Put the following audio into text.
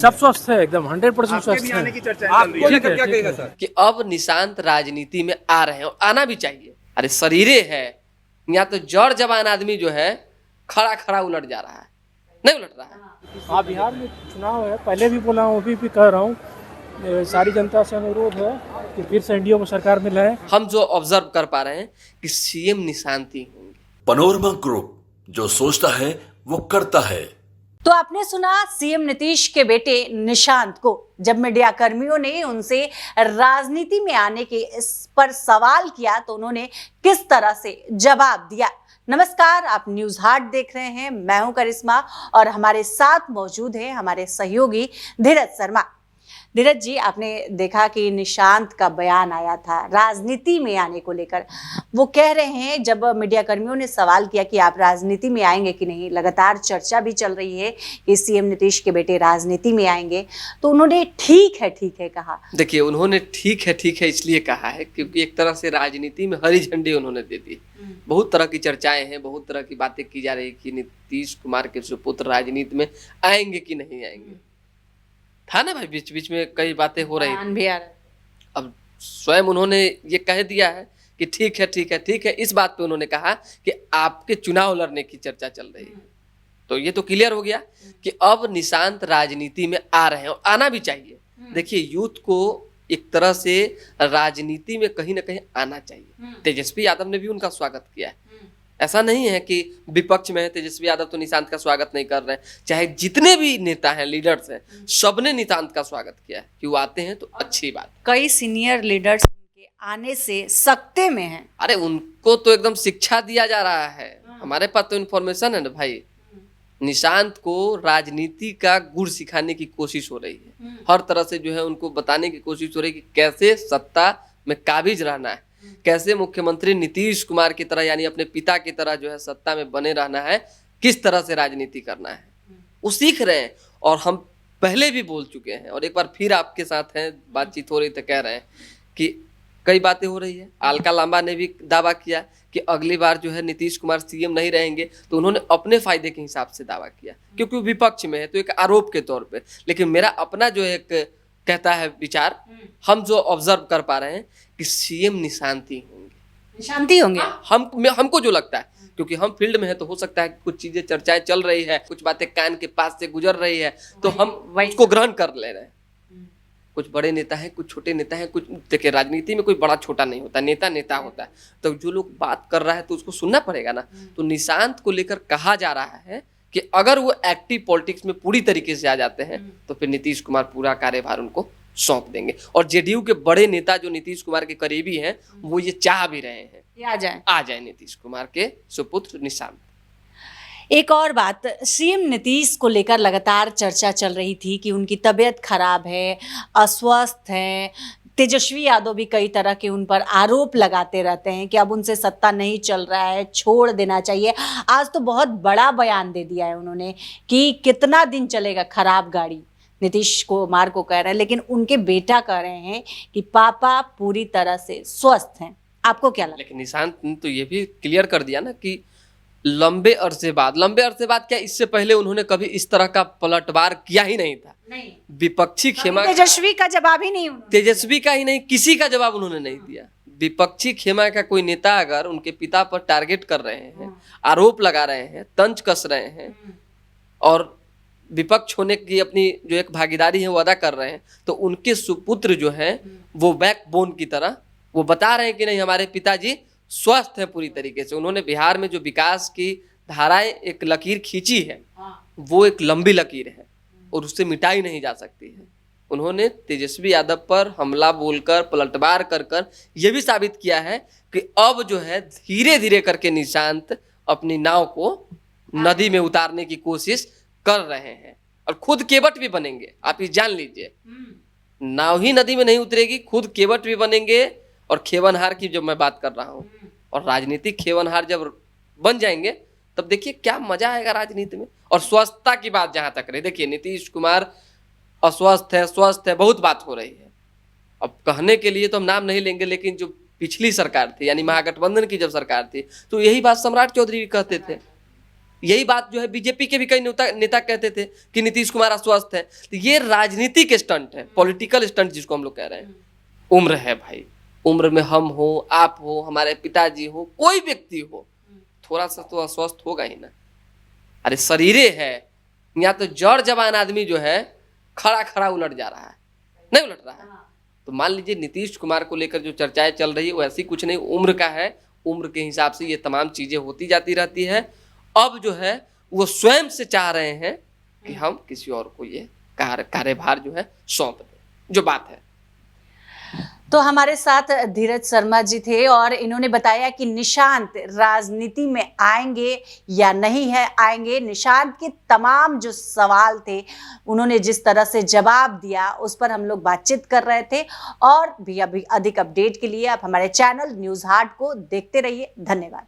सब स्वस्थ है, एकदम 100% स्वस्थ भी है। आने की चर्चा चल रही है। ठीक है, क्या ठीक कहेगा है। सर? कि अब निशांत राजनीति में आ रहे हैं और आना भी चाहिए। अरे शरीरे है, यहाँ तो जड़ जवान आदमी जो है खड़ा खड़ा उलट जा रहा है, नहीं उलट रहा है। हाँ, बिहार में चुनाव है, पहले भी बोला हूँ, अभी भी कह रहा हूँ, सारी जनता से अनुरोध है कि फिर से एनडीए में सरकार में लाए। हम जो ऑब्जर्व कर पा रहे हैं कि सीएम निशांत ही होंगे। पनोरमा ग्रुप, जो सोचता है वो करता है। तो आपने सुना सीएम नीतीश के बेटे निशांत को, जब मीडिया कर्मियों ने उनसे राजनीति में आने के इस पर सवाल किया तो उन्होंने किस तरह से जवाब दिया। नमस्कार, आप न्यूज हाट देख रहे हैं, मैं हूं करिश्मा और हमारे साथ मौजूद है हमारे सहयोगी धीरज शर्मा। धीरज जी, आपने देखा कि निशांत का बयान आया था राजनीति में आने को लेकर। वो कह रहे हैं, जब मीडिया कर्मियों ने सवाल किया कि आप राजनीति में आएंगे कि नहीं, लगातार चर्चा भी चल रही है कि सीएम नीतीश के बेटे राजनीति में आएंगे, तो उन्होंने ठीक है कहा। देखिए, उन्होंने ठीक है इसलिए कहा है क्योंकि एक तरह से राजनीति में हरी झंडी उन्होंने दे दी। बहुत तरह की चर्चाएं हैं, बहुत तरह की बातें की जा रही कि नीतीश कुमार के सुपुत्र राजनीति में आएंगे कि नहीं आएंगे। था ना भाई, बीच बीच में कई बातें हो रही थी। अब स्वयं उन्होंने ये कह दिया है कि ठीक है। इस बात पे उन्होंने कहा कि आपके चुनाव लड़ने की चर्चा चल रही है, तो ये तो क्लियर हो गया कि अब निशांत राजनीति में आ रहे हैं और आना भी चाहिए। देखिए, यूथ को एक तरह से राजनीति में कहीं ना कहीं आना चाहिए। तेजस्वी यादव ने भी उनका स्वागत किया है। ऐसा नहीं है कि विपक्ष में है तेजस्वी यादव तो निशांत का स्वागत नहीं कर रहे हैं। चाहे जितने भी नेता हैं, लीडर्स हैं, सबने निशांत का स्वागत किया है कि वो आते हैं तो अच्छी बात। कई सीनियर लीडर्स उनके आने से सकते में हैं। अरे उनको तो एकदम शिक्षा दिया जा रहा है। हमारे पास तो इन्फॉर्मेशन है ना भाई। निशांत को राजनीति का गुर सिखाने की कोशिश हो रही है। हर तरह से जो है उनको बताने की कोशिश हो रही है कि कैसे सत्ता में काबिज रहना है, कैसे मुख्यमंत्री नीतीश कुमार की तरह यानी अपने पिता की तरह जो है सत्ता में बने रहना है, किस तरह से राजनीति करना है, वो सीख रहे हैं। और हम पहले भी बोल चुके हैं और एक बार फिर आपके साथ हैं, बातचीत हो रही तो कह रहे हैं कि कई बातें हो रही है। अलका लांबा ने भी दावा किया कि अगली बार जो है नीतीश कुमार सीएम नहीं रहेंगे, तो उन्होंने अपने फायदे के हिसाब से दावा किया क्योंकि वो विपक्ष में है, तो एक आरोप के तौर पे। लेकिन मेरा अपना जो एक कहता है विचार, हम जो ऑब्जर्व कर पा रहे हैं कि सीएम निशांत ही होंगे। हमको जो लगता है, क्योंकि हम फील्ड में है तो हो सकता है कि कुछ चीजें चर्चाएं चल रही है, कुछ बातें कान के पास से गुजर रही है, तो हम उसको ग्रहण कर ले रहे हैं। कुछ बड़े नेता हैं, कुछ छोटे नेता हैं, कुछ देखिए राजनीति में कोई बड़ा छोटा नहीं होता, नेता होता है। तो जो लोग बात कर रहा है तो उसको सुनना पड़ेगा ना। तो निशांत को लेकर कहा जा रहा है कि अगर वो एक्टिव पॉलिटिक्स में पूरी तरीके से आ जाते हैं तो फिर नीतीश कुमार पूरा कार्यभार उनको सौंप देंगे। और जेडीयू के बड़े नेता जो नीतीश कुमार के करीबी हैं, वो ये चाह भी रहे हैं आ जाए नीतीश कुमार के सुपुत्र निशांत। एक और बात, सीएम नीतीश को लेकर लगातार चर्चा चल रही थी कि उनकी तबीयत खराब है, अस्वस्थ है। तेजस्वी यादव भी कई तरह के उन पर आरोप लगाते रहते हैं कि अब उनसे सत्ता नहीं चल रहा है, छोड़ देना चाहिए। आज तो बहुत बड़ा बयान दे दिया है उन्होंने कि कितना दिन चलेगा खराब गाड़ी, नीतीश कुमार को कह रहे हैं। लेकिन उनके बेटा कह रहे हैं कि पापा पूरी तरह से स्वस्थ हैं। आपको क्या लगता है? लेकिन निशांत ने तो ये भी क्लियर कर दिया ना कि लंबे अरसे बाद क्या, इससे पहले उन्होंने कभी इस तरह का पलटवार किया ही नहीं था। विपक्षी खेमा, तेजस्वी का जवाब ही नहीं, तेजस्वी का ही नहीं, किसी का जवाब उन्होंने नहीं दिया। विपक्षी खेमा का कोई नेता अगर उनके पिता पर टारगेट कर रहे हैं, आरोप लगा रहे हैं, तंज कस रहे हैं और विपक्ष होने की अपनी जो एक भागीदारी है वो अदा कर रहे हैं, तो उनके सुपुत्र जो है वो बैकबोन की तरह वो बता रहे हैं कि नहीं, हमारे पिताजी स्वस्थ है पूरी तरीके से। उन्होंने बिहार में जो विकास की धाराएं एक लकीर खींची है, वो एक लंबी लकीर है और उससे मिटाई नहीं जा सकती है। उन्होंने तेजस्वी यादव पर हमला बोलकर, पलटवार कर ये भी साबित किया है कि अब जो है धीरे धीरे करके निशांत अपनी नाव को नदी में उतारने की कोशिश कर रहे हैं और खुद केवट भी बनेंगे। आप ये जान लीजिए, नाव ही नदी में नहीं उतरेगी, खुद केवट भी बनेंगे। और खेवनहार की जब मैं बात कर रहा हूँ, और राजनीतिक खेवनहार जब बन जाएंगे तब देखिए क्या मजा आएगा राजनीति में। और स्वस्थता की बात जहां तक रही, देखिए नीतीश कुमार अस्वस्थ है, स्वस्थ है, बहुत बात हो रही है। अब कहने के लिए तो हम नाम नहीं लेंगे, लेकिन जो पिछली सरकार थी यानी महागठबंधन की जब सरकार थी, तो यही बात सम्राट चौधरी भी कहते थे यही बात जो है बीजेपी के भी कई नेता कहते थे कि नीतीश कुमार अस्वस्थ है। तो ये राजनीतिक स्टंट है, पॉलिटिकल स्टंट जिसको हम लोग कह रहे हैं। उम्र है भाई, उम्र में हम हो, आप हो, हमारे पिताजी हो, कोई व्यक्ति हो, थोड़ा सा तो अस्वस्थ होगा ही ना। अरे शरीरे है, यहाँ तो जड़ जवान आदमी जो है खड़ा खड़ा उलट जा रहा है, नहीं उलट रहा है। तो मान लीजिए नीतीश कुमार को लेकर जो चर्चाएं चल रही है वो ऐसी कुछ नहीं, उम्र का है, उम्र के हिसाब से ये तमाम चीजें होती जाती रहती है। अब जो है वो स्वयं से चाह रहे हैं कि हम किसी और को ये कार्यभार जो है सौंप दें, जो बात है। तो हमारे साथ धीरज शर्मा जी थे और इन्होंने बताया कि निशांत राजनीति में आएंगे या नहीं है आएंगे। निशांत के तमाम जो सवाल थे उन्होंने जिस तरह से जवाब दिया उस पर हम लोग बातचीत कर रहे थे। और भी अभी अधिक अपडेट के लिए आप हमारे चैनल न्यूज़ हाट को देखते रहिए। धन्यवाद।